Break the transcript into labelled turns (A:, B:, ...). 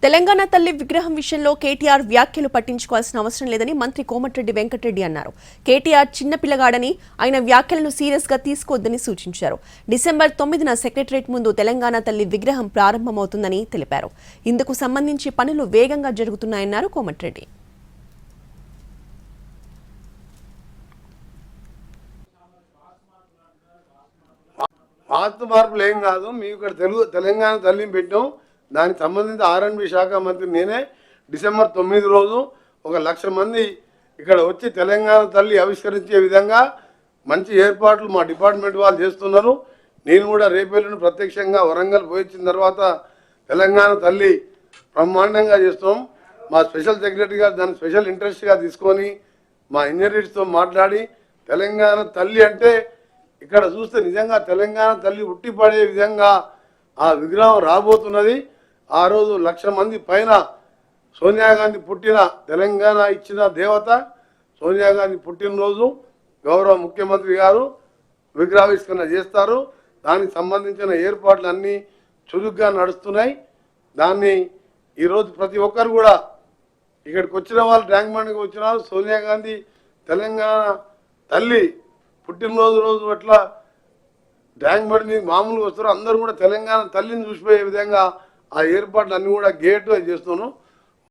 A: తెలంగాణ తల్లి విగ్రహం విషయంలో కేటీఆర్ వ్యాఖ్యలు పట్టించుకోవాల్సిన అవసరం లేదని మంత్రి కోమటిరెడ్డి వెంకటరెడ్డి అన్నారు. కేటీఆర్ చిన్న పిల్లగాడని ఆయన వ్యాఖ్యలను సీరియస్ గా తీసుకోవద్దని సూచించారు. డిసెంబర్ 9న సెక్రటరేట్ ముందు తెలంగాణ తల్లి విగ్రహం ప్రారంభమవుతుందని తెలిపారు. ఇందుకు సంబంధించి పనులు వేగంగా జరుగుతున్నాయన్నారు కోమటిరెడ్డి.
B: వాస్తు మార్పులు ఏం కాదు. మీకు ఇక్కడ తెలంగాణ తల్లిని పెట్టాం. దానికి సంబంధించి R&B శాఖ మంత్రి నేనే. డిసెంబర్ 9 రోజు 1,00,000 మంది ఇక్కడ వచ్చి తెలంగాణ తల్లి ఆవిష్కరించే విధంగా మంచి ఏర్పాట్లు మా డిపార్ట్మెంట్ వాళ్ళు చేస్తున్నారు. నేను కూడా రేపేళ్ళను ప్రత్యక్షంగా వరంగల్ పోయించిన తర్వాత తెలంగాణ తల్లి బ్రహ్మాండంగా చేస్తాం. మా స్పెషల్ సెక్రటరీ గారు దాన్ని స్పెషల్ ఇంట్రెస్ట్గా తీసుకొని మా ఇంజనీర్స్తో మాట్లాడి తెలంగాణ తల్లి అంటే ఇక్కడ చూస్తే నిజంగా తెలంగాణ తల్లి ఉట్టిపడే విధంగా ఆ విగ్రహం రాబోతున్నది. ఆ రోజు 1,00,000 మంది పైన సోనియా గాంధీ పుట్టిన తెలంగాణ ఇచ్చిన దేవత సోనియా గాంధీ పుట్టినరోజు గౌరవ ముఖ్యమంత్రి గారు విగ్రహావిష్కరణ చేస్తారు. దానికి సంబంధించిన ఏర్పాట్లు అన్నీ చురుగ్గా నడుస్తున్నాయి. దాన్ని ఈరోజు ప్రతి ఒక్కరు కూడా ఇక్కడికి వచ్చిన వాళ్ళు ట్యాంక్ బండ్కి వచ్చిన వాళ్ళు సోనియా గాంధీ తెలంగాణ తల్లి పుట్టినరోజు అట్లా ట్యాంక్ బండి మామూలుగా వస్తారు. అందరూ కూడా తెలంగాణ తల్లిని చూసిపోయే విధంగా ఆ ఏర్పాట్లు అన్నీ కూడా గేట్ చేస్తున్నాం.